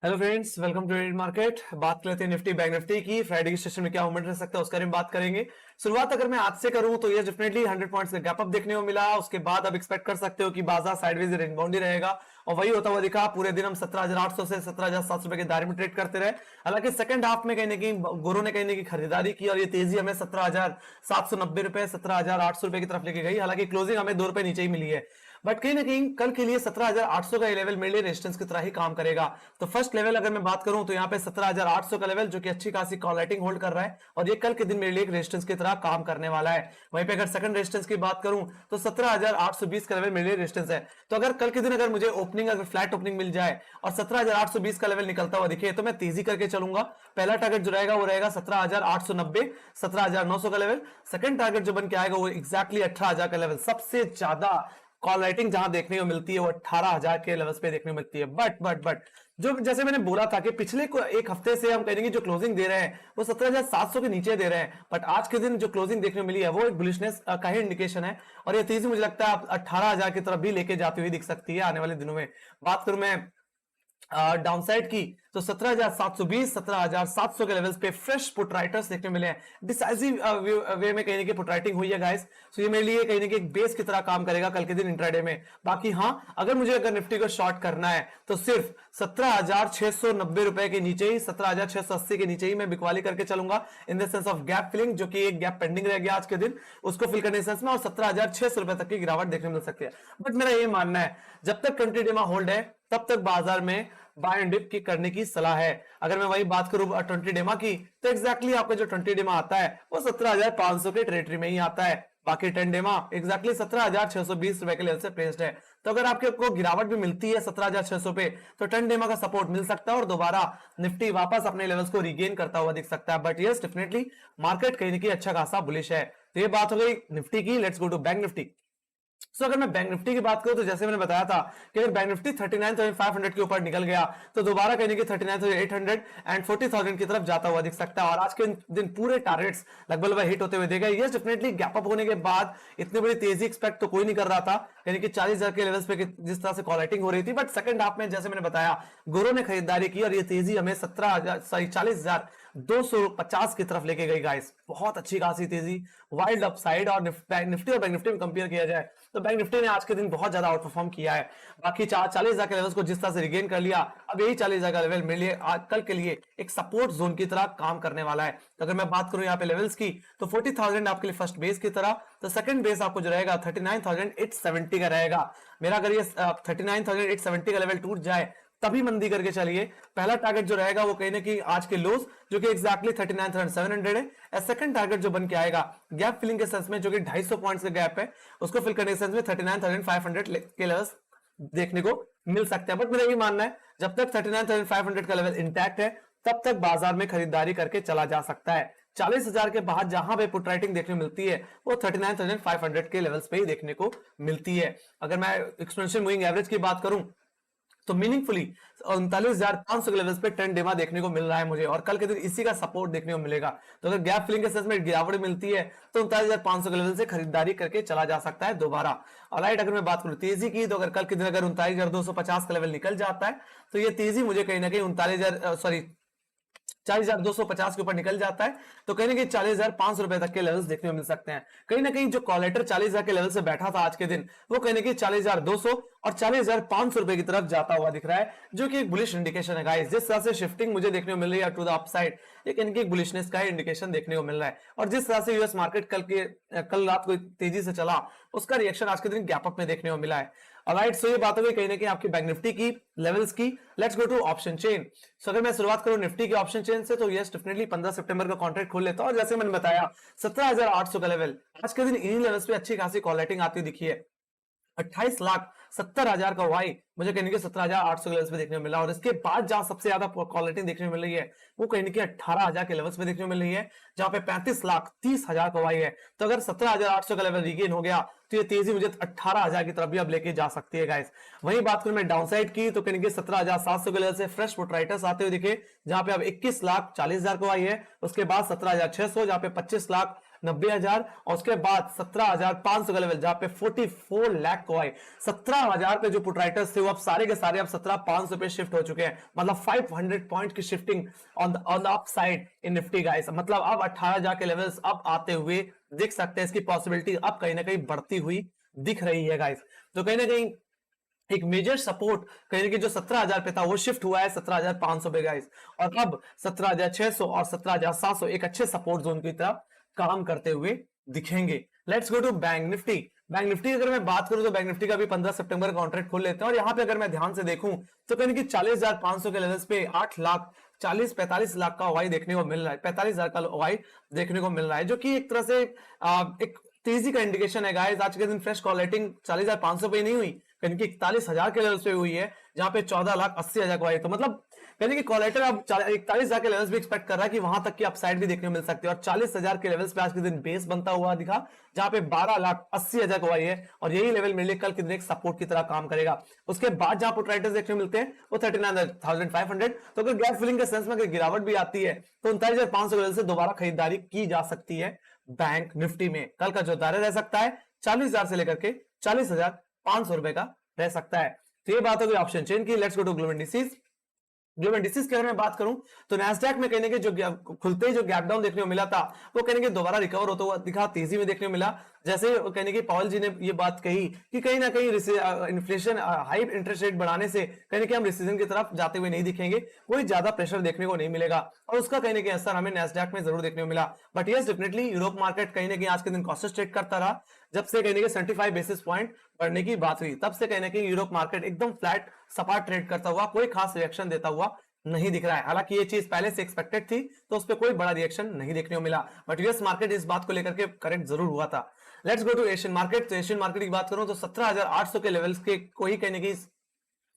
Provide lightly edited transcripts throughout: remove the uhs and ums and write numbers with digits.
Hello friends, welcome to trade market. बात करते हैं निफ्टी बैंक निफ्टी की। फ्राइडे की सेशन में क्या मूवमेंट रह सकता है उसके बारे में बात करेंगे। शुरुआत अगर मैं आज से करूं तो ये डेफिनेटली 100 पॉइंट्स का गैप अप देखने को मिला। उसके बाद अब एक्सपेक्ट कर सकते हो कि बाजार साइडवेज रिबाउंड ही रहेगा और वही होता हुआ दिखा। पूरे दिन हम 17,800 से 17,700 रुपए के दायरे में ट्रेड करते रहे। हालांकि सेकंड हाफ में कहीं ना कहीं गुरु ने कहीं ना कहीं खरीदारी की और ये तेजी हमें 17,790 रुपए 17,800 रुपए की तरफ लेके गई। हालांकि क्लोजिंग हमें 2 रुपए नीचे ही मिली है, बट कहीं ना कहीं कल के लिए 17,800 का लेवल मेरे लिए रेजिस्टेंस की तरह ही काम करेगा। तो फर्स्ट लेवल अगर मैं बात करूं तो यहाँ पे 17,800 का लेवल जो कि अच्छी खासी कॉल राइटिंग होल्ड कर रहा है और ये कल के दिन मेरे लिए एक रेजिस्टेंस की तरह काम करने वाला है। वहीं पे अगर सेकंड रेजिस्टेंस की बात करूं तो 17,820 का लेवल मेरे लिए रेजिस्टेंस है। तो अगर कल के दिन अगर मुझे ओपनिंग अगर फ्लैट ओपनिंग मिल जाए और 17,820 का लेवल निकलता हुआ दिखे तो मैं तेजी करके चलूंगा। पहला टारगेट जो रहेगा वो रहेगा 17,890 17,900 का लेवल। सेकंड टारगेट जो बन के आएगा वो एक्जैक्टली 18,000 का लेवल। सबसे ज्यादा कॉल राइटिंग जहां देखने को मिलती है वो 18,000 के लेवल्स पे देखने को मिलती है। बट जो जैसे मैंने बोला था कि पिछले एक हफ्ते से हम कहेंगे जो क्लोजिंग दे रहे हैं वो 17,700 के नीचे दे रहे हैं, बट आज के दिन जो क्लोजिंग देखने को मिली है वो एक बुलिशनेस का ही इंडिकेशन है और ये तेजी मुझे लगता है 18,000 की तरफ भी लेके जाती हुई दिख सकती है आने वाले दिनों में। बात करूं मैं डाउनसाइड की तो 17,720 17,700 के लेवल्स पे फ्रेश पुट राइटर्स देखने मिले हैं। डिसाइसिव वे में कहीं ना पुट राइटिंग हुई है गाइस। तो ये मेरे लिए कहीं ना कहीं एक बेस की तरह काम करेगा कल के दिन इंट्राडे में। बाकी हाँ, अगर मुझे अगर निफ्टी को शॉर्ट करना है तो सिर्फ 17,690 रुपए के नीचे ही 17,680 के नीचे ही मैं बिकवाली करके चलूंगा in the sense of gap filling, जो कि एक गैप पेंडिंग रह गया आज के दिन, उसको फिल करने सेंस में और 17,600 रुपए तक की गिरावट देखने मिल सकती है। बट मेरा ये मानना है जब तक 20 डेमा होल्ड है तब तक बाजार में बाय एंड डिप की करने की सलाह है। अगर मैं वही बात करूं 20 डेमा की तो एक्जैक्टली आपका जो 20 डेमा आता है वो 17,500 के टेरिटरी में ही आता है। बाकी 10 डेमा एक्जैक्टली 17,620 रुपए के लेवल से प्लेस्ड है। तो अगर आपको गिरावट भी मिलती है 17,600 पे तो 10 डेमा का सपोर्ट मिल सकता है और दोबारा निफ्टी वापस अपने लेवल्स को रिगेन करता हुआ दिख सकता है। बट यस, डेफिनेटली मार्केट कहीं ना कहीं अच्छा खासा बुलिश है। तो ये बात हो गई निफ्टी की। Let's go to bank Nifty. अगर मैं बैंक निफ्टी की बात करूं तो जैसे मैंने बताया था कि अगर बैंक निफ्टी 39,500 के ऊपर निकल गया तो दोबारा कहने की 39,800 एंड 40,000 की तरफ जाता हुआ दिख सकता है और आज के दिन पूरे टारगेट्स लगभग हिट होते हुए देगा। यस, डेफिनेटली गैप अप होने के बाद इतनी बड़ी तेजी एक्सपेक्ट तो कोई नहीं कर रहा था, यानी कि 40,000 के लेवल्स पे जिस तरह से कॉल राइटिंग हो रही थी। बट सेकंड हाफ में जैसे मैंने बताया गुरु ने खरीदारी की और ये तेजी हमें 40,250 की तरफ लेके गई गाइस। बहुत अच्छी खासी तेजी, वाइल्ड अपसाइड। और निफ्टी और बैंक निफ्टी में कंपेयर किया जाए तो बैंक निफ्टी ने आज के दिन बहुत ज्यादा आउट परफॉर्म किया है। बाकी 40,000 के लेवल्स को जिस तरह से रिगेन कर लिया, अब यही 40,000 का लेवल मेरे लिए आज कल के लिए एक सपोर्ट जोन की तरह काम करने वाला है। तो अगर मैं बात करूं यहाँ पे लेवल्स की तो 40,000 आपके लिए फर्स्ट बेस की तरह, तो सेकंड बेस आपको जो रहेगा 39,870 का रहेगा मेरा। अगर ये 39,870 का लेवल टूट जाए तभी मंदी करके चलिए। पहला टारगेट जो रहेगा वो कहीं ना कहीं आज के लोस जो कि एक्जैक्टली 39,700 है। सेकंड टारगेट जो बन के आएगा गैप फिलिंग के सेंस में जो कि 250 पॉइंट्स का गैप है उसको फिल करने के सेंस में 39,500 के लेवल्स देखने को मिल सकते हैं। बट मेरा ये मानना है जब तक 39,500 का लेवल इंटैक्ट है तब तक बाजार में खरीदारी करके चला जा सकता है। 40,000 के बाद जहां पे पुट राइटिंग देखने को मिलती है वो 39,500 के लेवल्स पे ही देखने को मिलती है। अगर मैं एक्सपोनेंशियल मूविंग एवरेज की बात करूं तो मीनिंगफुली 39,500 के लेवल्स पे 10 डेमा देखने को मिल रहा है मुझे और कल के दिन इसी का सपोर्ट देखने को मिलेगा। तो अगर गैप फिलिंग के सेंस में गिरावट मिलती है तो 39,500 के लेवल से खरीदारी करके चला जा सकता है दोबारा। ऑलराइट, अगर मैं बात करूं तेजी की तो अगर कल के दिन अगर 39,250 का लेवल निकल जाता है तो ये तेजी मुझे कहीं ना कहीं 40,250 के ऊपर निकल जाता है तो कहीं ना कहीं 40,500 रुपए तक के लेवल्स देखने को मिल सकते हैं। कहीं ना कहीं जो कॉलेटर 40,000 के लेवल से बैठा था आज के दिन वो कहीं ना कहीं 40,200 और 40,500 रुपए की तरफ जाता हुआ दिख रहा है, जो कि एक बुलिश इंडिकेशन है गाइस। जिस तरह से शिफ्टिंग मुझे देखने को मिल रही है टू द अपसाइड, ये कहीं एक बुलिशनेस का इंडिकेशन देखने को मिल रहा है। और जिस तरह से यूएस मार्केट कल रात को तेजी से चला उसका रिएक्शन आज के दिन गैप अप में देखने को मिला है। ऑलराइट, सो ये बात हो गई कहीं ना कहीं आपकी बैंक निफ्टी की लेवल्स की। Let's go to option chain. So अगर मैं शुरुआत करूं निफ्टी के ऑप्शन चेन से तो यस, डेफिनेटली 15 सितंबर का कॉन्ट्रैक्ट खोल लेता हूं और जैसे मैंने बताया 17,800 का लेवल आज के दिन इन्हीं लेवल्स पे अच्छी खासी कॉल राइटिंग आती दिखी है। 28,70,000 का वाई मुझे कहीं 17,800 के लेवल्स पे देखने को मिला और इसके बाद जहां सबसे ज्यादा कॉल रेटिंग देखने को मिल रही है वो कहीं 18,000 के लेवल्स पे देखने को मिल रही है, जहां पे 35,30,000 का वाई है। तो अगर 17,800 का लेवल रिगेन हो गया तो ये तेजी मुझे 18,000 की तरफ भी अब लेके जा सकती है गाइस। वहीं बात करूं मैं डाउनसाइड की तो कहीं 17,700 के लेवल से फ्रेश पुट राइटर्स आते हुए दिखे, जहां पे अब 21,40,000 का वाई है। उसके बाद 17,600 जहां पे 25 लाख 90,000 और उसके बाद 17,500 का लेवल जहां पे 44 लाख को आए। 17,000 पे जो पुट राइटर्स थे वो अब सारे के सारे अब 17,500 पे शिफ्ट हो चुके हैं, मतलब 500 पॉइंट की shifting on the up side in Nifty guys. मतलब अब 18,000 के लेवल्स अब आते हुए दिख सकते हैं, इसकी पॉसिबिलिटी अब कहीं ना कहीं बढ़ती हुई दिख रही है गाइस। तो कहीं ना कहीं एक मेजर सपोर्ट कहीं कि जो 17,000 पे था वो शिफ्ट हुआ है 17,500 पे गाइस, और अब 17,600 और 17,700 एक अच्छे सपोर्ट जोन की तरफ काम करते हुए दिखेंगे। Let's go to bank Nifty. Bank Nifty अगर मैं बात करूं तो बैंक निफ्टी का भी 15 सितंबर कॉन्ट्रैक्ट खोल लेते हैं, और यहाँ पे अगर मैं ध्यान से देखूं तो कहीं कि 40,500 के लेवल्स पे 8,40,45 लाख का वाई देखने को मिल रहा है, 45,000 का वाई देखने को मिल रहा है, जो कि एक तरह से एक तेजी का इंडिकेशन है गाइस। आज के दिन फ्रेश कॉल रेटिंग 40,500 पे नहीं हुई, कहीं कि 41,000 के लेवल पे हुई है, जहां पे 14,80,000 को आई। तो मतलब कहीं कि कॉलेटर अब 41,000 के लेवल्स भी एक्सपेक्ट कर रहा है कि वहां तक की अपसाइड भी देखने को मिल सकती है, और 40,000 के लेवल्स पे आज के दिन बेस बनता हुआ दिखा, जहां पे 12,80,000 को आई है, और यही लेवल मेरे लिए कल के दिन एक सपोर्ट की तरह काम करेगा। उसके बाद जहां पुट राइटर्स देखने को मिलते हैं वो 39,500। तो अगर गैप फिलिंग के सेंस में अगर गिरावट भी आती है तो 39,500 लेवल से दोबारा खरीदारी की जा सकती है बैंक निफ्टी में। कल का जो दायरा रह सकता है 40,000 से लेकर के 40,500 रुपए का रह सकता है। तो ये बात हो गई ऑप्शन चेन की। Let's go to global indices. Global indices की अगर मैं बात करूं तो नैस्डैक में कहने के जो खुलते ही जो गैप डाउन देखने को मिला था वो कहने के दोबारा रिकवर होता हुआ दिखा, तेजी में देखने को मिला। जैसे कहने के पॉल जी ने ये बात कही कि कहीं ना कहीं इन्फ्लेशन हाई इंटरेस्ट रेट बढ़ाने से कहने के हम रिसेशन की तरफ जाते हुए नहीं दिखेंगे, कोई ज्यादा प्रेशर देखने को नहीं मिलेगा, और उसका कहने के असर हमें नैस्डैक में जरूर देखने को मिला। But yes definitely Europe market कहीं ना कहीं आज के दिन कॉस्टेज ट्रेड करता रहा। जब से कहने के 75 बेसिस पॉइंट बढ़ने की बात हुई तब से कहने के यूरोप मार्केट एकदम फ्लैट सपाट ट्रेड करता हुआ, कोई खास रिएक्शन देता हुआ नहीं दिख रहा है। हालांकि ये चीज पहले से एक्सपेक्टेड थी तो उस पर कोई बड़ा रिएक्शन नहीं देखने को मिला, बट यूएस मार्केट इस बात को लेकर के करेक्ट जरूर हुआ था। Let's go to Asian market. तो एशियन मार्केट की बात करूं तो 17,800 के लेवल्स के कोई कहने की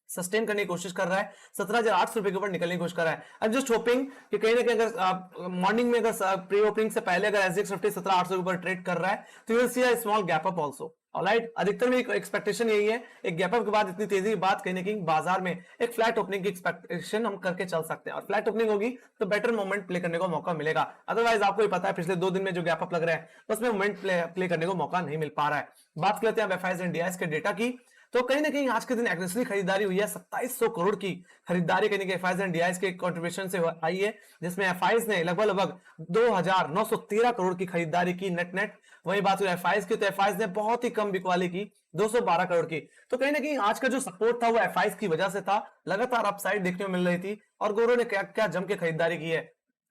सस्टेन करने की कोशिश कर रहा है, 17,800 रुपए के ऊपर निकलने की कोशिश कर रहा है। अब जस्ट होपिंग कि कहीं ना कहीं अगर मॉर्निंग में अगर प्री ओपनिंग से पहले अगर एसजीएक्स 50 17,800 के ऊपर ट्रेड कर रहा है तो you will see a small gap up also. Alright, अधिकतर में एक्सपेक्टेशन यही है, एक गैप अप के बाद इतनी तेजी की बात कहीं ना कहीं बाजार में एक फ्लैट ओपनिंग की एक्सपेक्टेशन हम करके चल सकते हैं, और फ्लैट ओपनिंग होगी तो बेटर मोमेंट प्ले करने को मौका मिलेगा। अदरवाइज आपको ही पता है पिछले 2 दिन में जो गैप अप लग रहा है उसमें मोमेंट प्ले करने को मौका नहीं मिल पा रहा है। बात करते हैं एफआईआईज एंड डीआईज के डेटा की। तो कहीं ना कहीं आज के दिन एग्रेसिवली खरीदारी हुई है, 2700 करोड़ की खरीदारी कहीं एफआईआईज एंड डीआईज के कंट्रीब्यूशन से आई है, जिसमें एफआईआईज ने लगभग 2,913 करोड़ की खरीदारी की नेट। वही बात हुई एफआईआईज की, तो एफआईआईज ने बहुत ही कम बिकवाली की 212 करोड़ की। तो कहीं ना कहीं आज का जो सपोर्ट था वो एफआईआईज की वजह से था, लगातार अपसाइड देखने को मिल रही थी, और गोरो ने क्या क्या जम के खरीदारी की है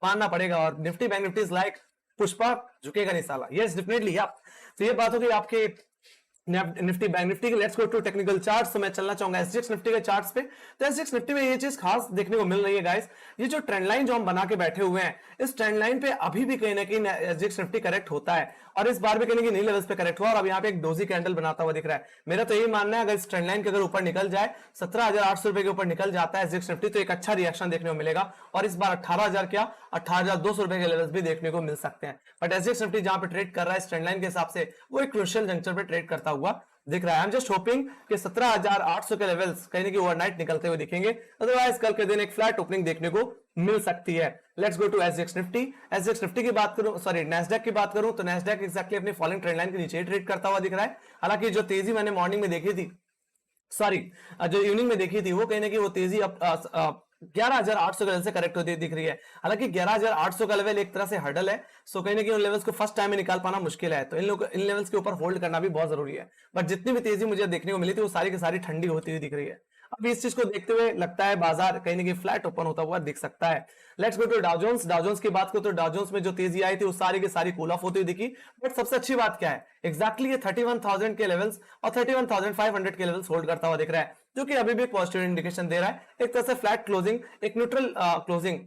मानना पड़ेगा। और Nifty bank Nifty is like Pushpa, झुकेगा नहीं साला। Yes definitely. तो ये बात हो गई आपके निफ्टी बैंक निफ्टी के। Let's go to technical charts. तो मैं चलना चाहूंगा एसजीएक्स निफ्टी के चार्ट्स पे। तो एसजीएक्स निफ्टी में ये चीज खास देखने को मिल रही है गाइस, ये जो ट्रेंड लाइन जो हम बना के बैठे हुए हैं, इस ट्रेंड लाइन पे अभी भी कहीं ना कहीं एसजीएक्स निफ्टी करेक्ट होता है, और इस बार भी कहीं ना कहीं नई लेवल्स पे करेक्ट हुआ, और अब यहाँ पे एक डोजी कैंडल बनाता हुआ दिख रहा है। मेरा तो यही मानना है अगर इस ट्रेंड लाइन के अगर ऊपर निकल जाए 17,800 रुपए के ऊपर निकल जाता है एसजीएक्स निफ्टी तो एक अच्छा रिएक्शन देखने को मिलेगा, और इस बार 18,000 क्या 18,200 रुपए के लेवल्स भी देखने को मिल सकते हैं। बट एसजीएक्स निफ्टी जहां पे ट्रेड कर रहा है इस ट्रेंड लाइन के हिसाब से वो एक क्रूशियल जंक्चर पे ट्रेड करता हुआ दिख रहा है। आई एम जस्ट होपिंग कि 17,800 के लेवल्स कहीं ना कहीं ओवरनाइट निकलते हुए दिखेंगे, अदरवाइज कल के दिन एक फ्लैट ओपनिंग देखने को मिल सकती है। Let's go to SGX Nifty. SGX Nifty की बात करूं, सॉरी नैस्डैक की बात करूं तो नैस्डैक एक्जैक्टली अपनी फॉलोइंग ट्रेंड लाइन के नीचे ट्रेड करता हुआ दिख रहा है। हालांकि जो तेजी मैंने मॉर्निंग में देखी थी, सॉरी जो इवनिंग में देखी थी, वो कहीं ना कहीं वो तेजी अब 11,800 के लेवल से करेक्ट होती दिख रही है। हालांकि 11,800 का लेवल एक तरह से हर्डल है, सो कहीं ना कहीं उन लेवल्स को फर्स्ट टाइम में निकाल पाना मुश्किल है, तो इन लेवल्स के ऊपर होल्ड करना भी बहुत जरूरी है। बट जितनी भी तेजी मुझे देखने को मिली थी वो सारी की सारी ठंडी होती हुई दिख रही है। अब इस चीज को देखते हुए लगता है बाजार कहीं ना कहीं फ्लैट ओपन होता हुआ दिख सकता है। Let's go to Dow Jones. Dow Jones की बात करो तो डाउ जोन्स में जो तेजी आई थी वो सारी की सारी कूल ऑफ होती हुई दिखी, बट सबसे अच्छी बात क्या है, एक्जैक्टली ये 31,000 के लेवल्स और 31,500 के लेवल्स होल्ड करता हुआ दिख रहा है, जो कि अभी भी पॉजिटिव इंडिकेशन दे रहा है। एक तरह से फ्लैट क्लोजिंग, एक न्यूट्रल क्लोजिंग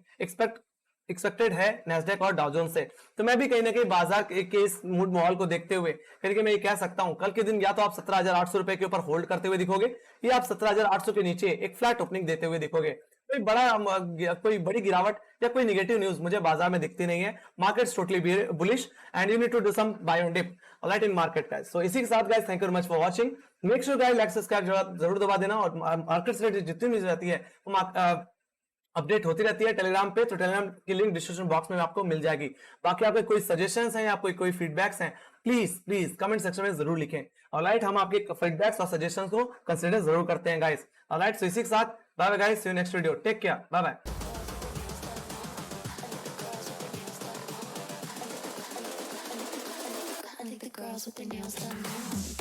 एक्सपेक्टेड है नैस्डैक और डाउ जोन्स से। तो मैं भी कहीं ना कहीं बाजार के इस मूड माहौल को देखते हुए कहीं मैं ये कह सकता हूं कल के दिन या तो आप 17,800 रुपए के ऊपर होल्ड करते हुए दिखोगे, या आप 17,800 के नीचे एक फ्लैट ओपनिंग देते हुए दिखोगे। कोई बड़ी गिरावट या कोई नेगेटिव न्यूज मुझे बाजार में दिखती नहीं है। Market totally bullish and you need to do some buy on dip alright in market guys. So इसी के साथ guys thank you very much for watching. Make sure guys like subscribe जरूर दबा देना, और मार्केट से जितनी न्यूज रहती है वो अपडेट होती रहती है टेलीग्राम पे, तो टेलीग्राम की लिंक डिस्क्रिप्शन बॉक्स में आपको मिल जाएगी। बाकी आपके कोई सजेशंस हैं या कोई फीडबैक्स हैं, प्लीज प्लीज कमेंट सेक्शन में जरूर लिखें। ऑलराइट, हम आपके फीडबैक्स और सजेशंस को कंसीडर जरूर करते हैं गाइस। ऑलराइट, सो इसी के साथ bye bye guys, see you next video, take care, bye bye. I think the girls with their nails done now.